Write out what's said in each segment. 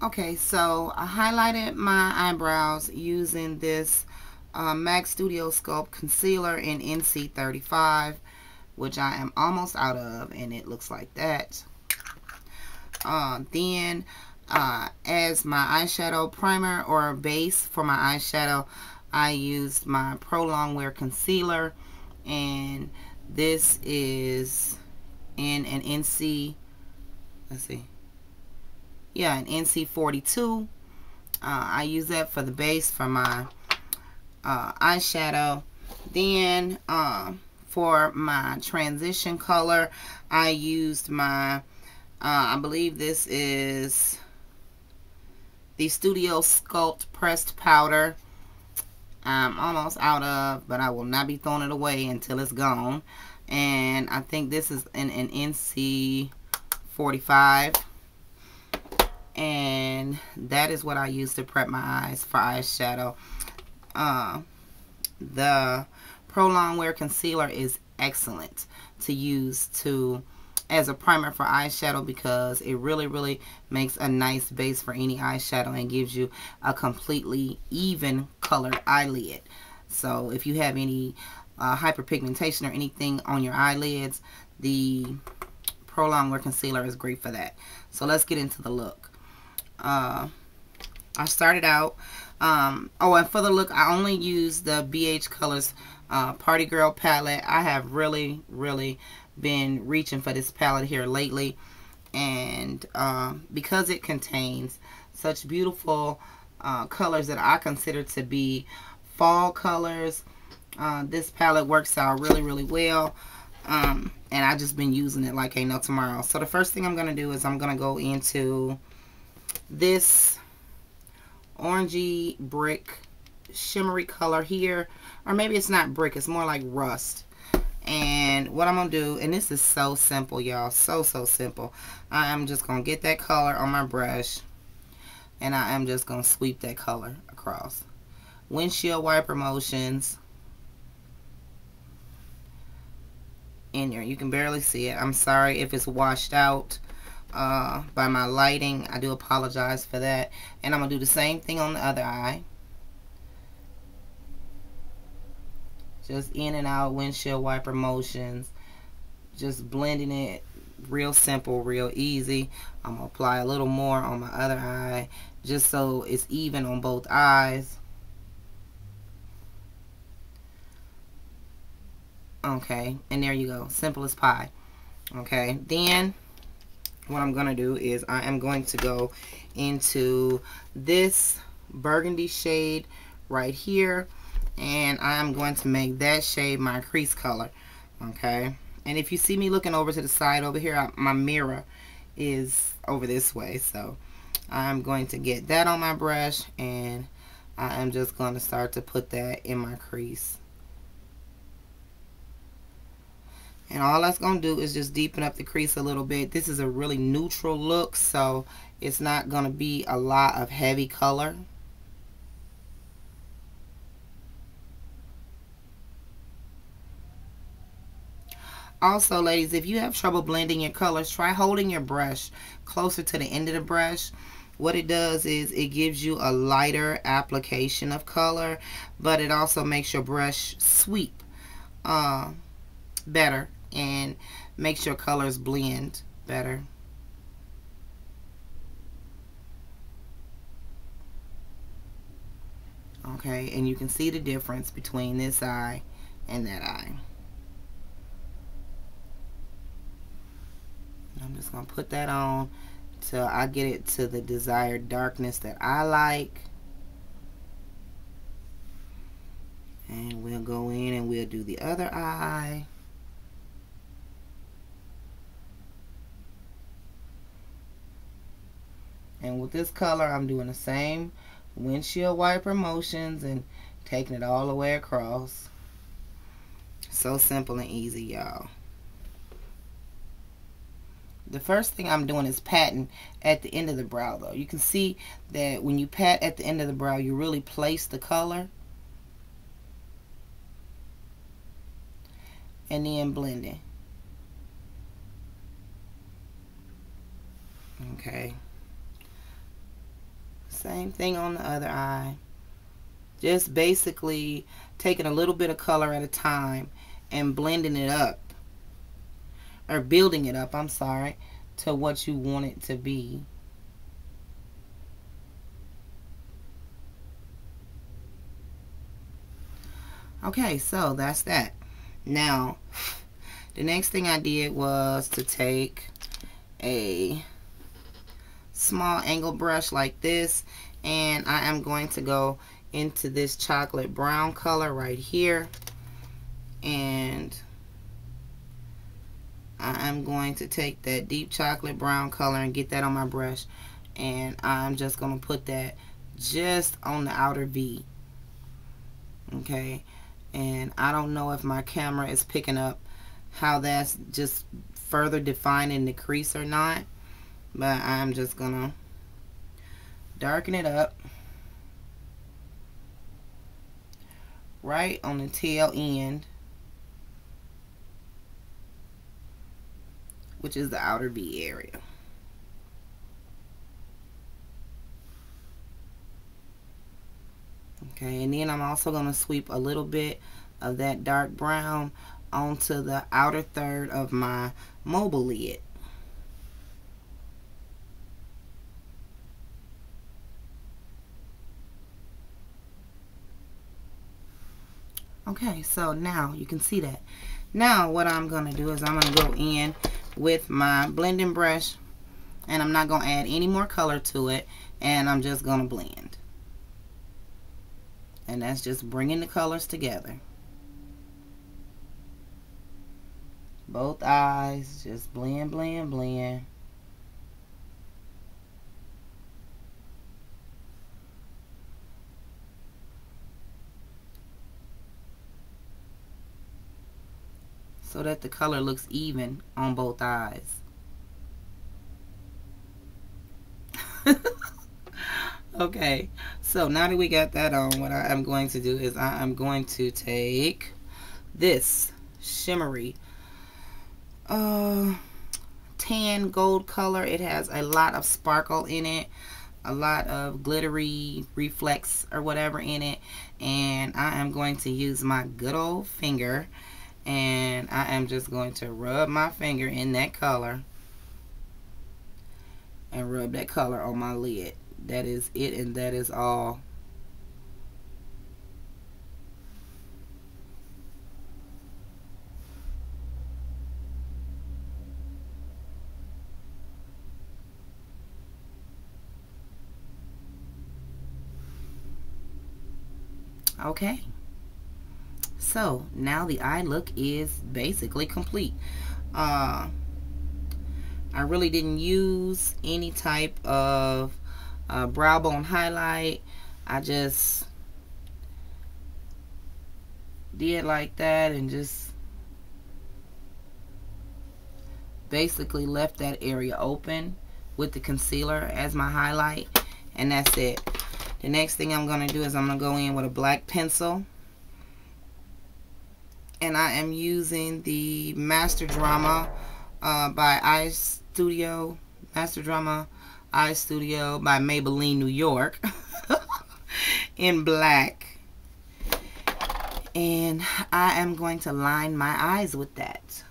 Okay, so I highlighted my eyebrows using this MAC Studio Sculpt Concealer in NC35, which I am almost out of, and it looks like that. Then, as my eyeshadow primer or base for my eyeshadow, I used my Pro Longwear Concealer, and this is in an NC, let's see, yeah, an NC42. I use that for the base for my eyeshadow. Then for my transition color, I used my, I believe this is the Studio Sculpt Pressed Powder. I'm almost out of, but I will not be throwing it away until it's gone. And I think this is an NC 45. And that is what I use to prep my eyes for eyeshadow. The Pro Longwear Concealer is excellent to use as a primer for eyeshadow, because it really makes a nice base for any eyeshadow and gives you a completely even colored eyelid. So if you have any hyperpigmentation or anything on your eyelids, the Pro Longwear Concealer is great for that. So let's get into the look. I started out, and for the look, I only used the BH Colors Party Girl palette. I have really been reaching for this palette here lately, and because it contains such beautiful colors that I consider to be fall colors, this palette works out really well, and I just been using it like ain't no tomorrow. So the first thing I'm gonna do is I'm gonna go into this orangey brick shimmery color here, or maybe it's not brick, it's more like rust. And what I'm gonna do, and this is so simple, y'all, so simple, I am just gonna get that color on my brush, and I am just gonna sweep that color across. Windshield wiper motions in there. You can barely see it. I'm sorry if it's washed out by my lighting. I do apologize for that. And I'm gonna do the same thing on the other eye. Just in and out windshield wiper motions, just blending it real simple, real easy. I'm gonna apply a little more on my other eye just so it's even on both eyes. Okay, and there you go, simple as pie. Okay, then what I'm gonna do is I am going to go into this burgundy shade right here, and I'm going to make that shade my crease color. Okay, and if you see me looking over to the side over here, my mirror is over this way, so I'm going to get that on my brush, and I am just going to start to put that in my crease. And all that's going to do is just deepen up the crease a little bit. This is a really neutral look, so it's not going to be a lot of heavy color. Also, ladies, if you have trouble blending your colors, try holding your brush closer to the end of the brush. What it does is it gives you a lighter application of color, but it also makes your brush sweep better and makes your colors blend better. Okay, and you can see the difference between this eye and that eye. I'm just going to put that on till I get it to the desired darkness that I like. And we'll go in and we'll do the other eye. And with this color, I'm doing the same windshield wiper motions and taking it all the way across. So simple and easy, y'all. The first thing I'm doing is patting at the end of the brow, though. You can see that when you pat at the end of the brow, you really place the color. And then blending. Okay. Same thing on the other eye. Just basically taking a little bit of color at a time and blending it up, or building it up, I'm sorry, to what you want it to be. Okay, so that's that. Now, the next thing I did was to take a small angle brush like this, and I am going to go into this chocolate brown color right here, and I am going to take that deep chocolate brown color and get that on my brush, and I'm just going to put that just on the outer V. Okay, and I don't know if my camera is picking up how that's just further defining the crease or not, but I'm just gonna darken it up right on the tail end, which is the outer V area. Okay, and then I'm also going to sweep a little bit of that dark brown onto the outer third of my mobile lid. Okay, so now you can see that. Now what I'm going to do is I'm going to go in with my blending brush, and I'm not going to add any more color to it, and I'm just going to blend. And that's just bringing the colors together. Both eyes, just blend, blend, blend. So that the color looks even on both eyes. Okay, so now that we got that on, what I am going to do is I am going to take this shimmery tan gold color. It has a lot of sparkle in it, a lot of glittery reflex or whatever in it, and I am going to use my good old finger, and I am just going to rub my finger in that color and rub that color on my lid. That is it, and that is all. Okay, so now the eye look is basically complete. I really didn't use any type of brow bone highlight. I just did like that and just basically left that area open with the concealer as my highlight, and that's it. The next thing I'm going to do is I'm going to go in with a black pencil, and I am using the Master Drama by Eye Studio, Master Drama Eye Studio by Maybelline New York in black, and I am going to line my eyes with that.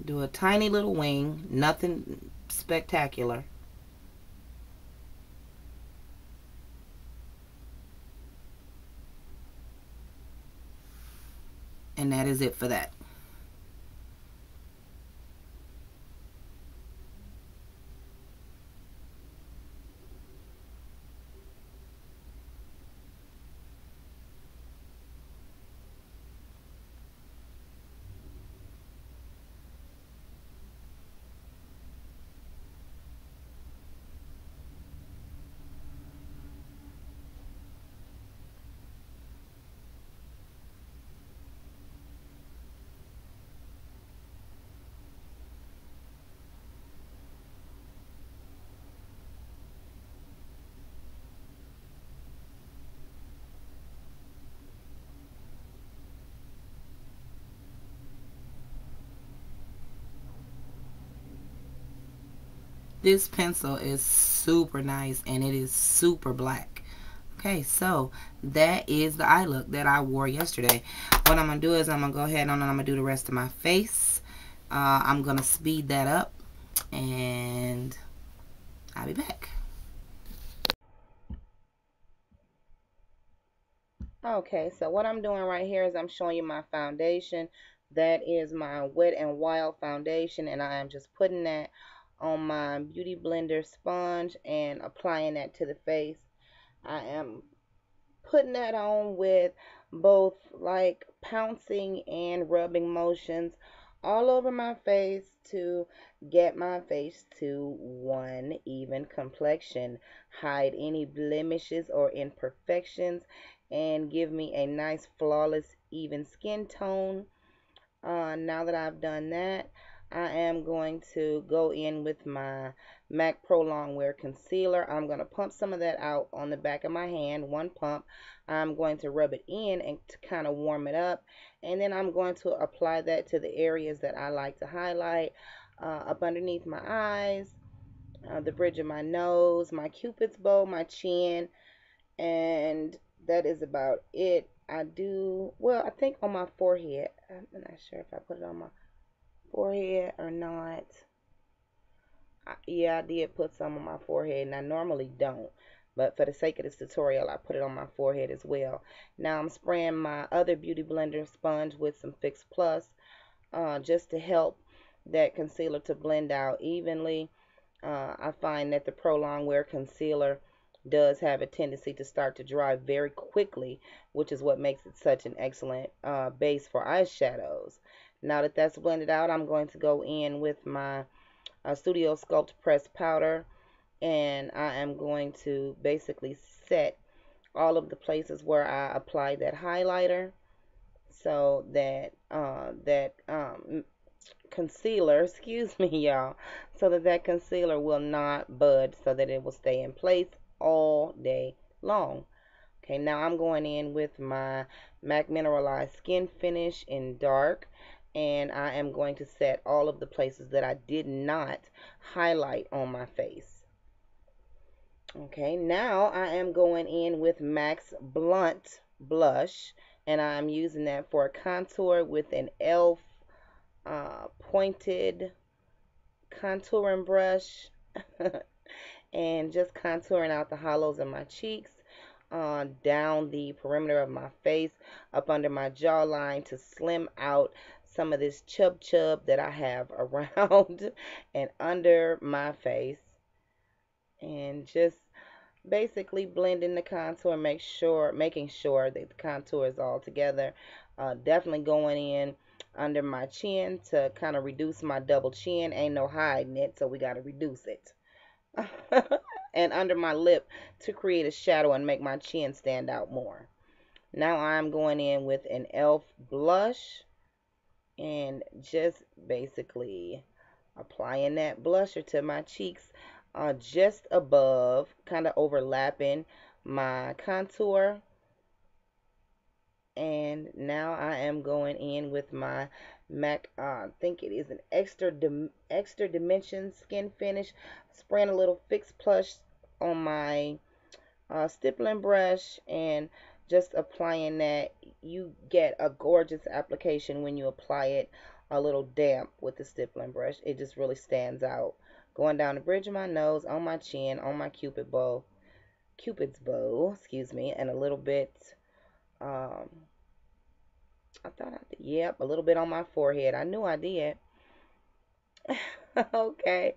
Do a tiny little wing, nothing spectacular. And that is it for that. This pencil is super nice and it is super black. Okay, so that is the eye look that I wore yesterday. What I'm going to do is I'm going to go ahead and I'm going to do the rest of my face. I'm going to speed that up and I'll be back. Okay, so what I'm doing right here is I'm showing you my foundation. That is my Wet n Wild foundation, and I am just putting that on my Beauty Blender sponge and applying that to the face. I am putting that on with both like pouncing and rubbing motions all over my face to get my face to one even complexion, hide any blemishes or imperfections, and give me a nice flawless even skin tone. Now that I've done that, I am going to go in with my MAC Pro Longwear Concealer. I'm going to pump some of that out on the back of my hand, one pump. I'm going to rub it in and to kind of warm it up. And then I'm going to apply that to the areas that I like to highlight, up underneath my eyes, the bridge of my nose, my cupid's bow, my chin, and that is about it. I think on my forehead. I'm not sure if I put it on my forehead or not. Yeah, I did put some on my forehead, and I normally don't. But for the sake of this tutorial, I put it on my forehead as well. Now I'm spraying my other Beauty Blender sponge with some Fix Plus, just to help that concealer to blend out evenly. I find that the Pro Longwear Concealer does have a tendency to start to dry very quickly, which is what makes it such an excellent base for eyeshadows. Now that that's blended out, I'm going to go in with my Studio Sculpt Pressed Powder, and I am going to basically set all of the places where I applied that highlighter so that concealer, excuse me, y'all, so that that concealer will not budge, so that it will stay in place all day long. Okay, now I'm going in with my MAC Mineralized Skin Finish in dark, and I am going to set all of the places that I did not highlight on my face. Okay, now I am going in with MAC's Blunt Blush, and I'm using that for a contour with an e.l.f. Pointed contouring brush and just contouring out the hollows of my cheeks, down the perimeter of my face, up under my jawline to slim out some of this chub that I have around and under my face, and just basically blending the contour, making sure that the contour is all together. Definitely going in under my chin to kind of reduce my double chin. Ain't no hiding it, so we got to reduce it. And under my lip to create a shadow and make my chin stand out more. Now I'm going in with an e.l.f. blush and just basically applying that blusher to my cheeks, just above, kind of overlapping my contour. And now I am going in with my MAC, I think it is an extra dimension skin finish, spraying a little Fix Plus on my stippling brush and just applying that. You get a gorgeous application when you apply it a little damp with the stippling brush. It just really stands out. Going down the bridge of my nose, on my chin, on my cupid's bow, excuse me, and a little bit, I thought I did, yep, a little bit on my forehead. I knew I did. Okay.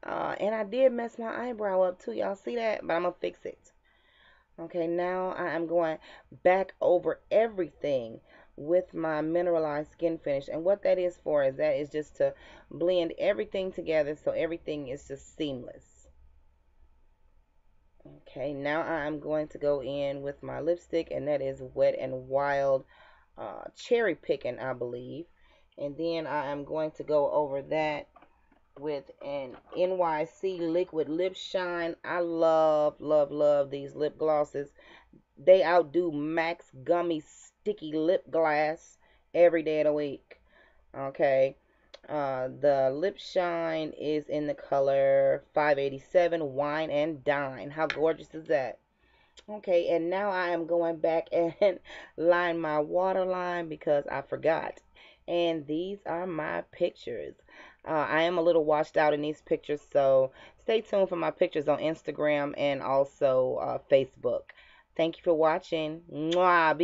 And I did mess my eyebrow up too. Y'all see that? But I'm going to fix it. Okay, now I am going back over everything with my mineralized skin finish. And what that is for is that is just to blend everything together so everything is just seamless. Okay, now I am going to go in with my lipstick, and that is Wet n Wild Cherry Picking, I believe. And then I am going to go over that with an NYC Liquid Lip Shine. I love, love, love these lip glosses. They outdo MAC's Gummy Sticky Lip Glass every day of the week. Okay. The lip shine is in the color 587, Wine and Dine. How gorgeous is that? Okay, and now I am going back and line my waterline because I forgot. And these are my pictures. I am a little washed out in these pictures, so stay tuned for my pictures on Instagram and also Facebook. Thank you for watching. Mwah.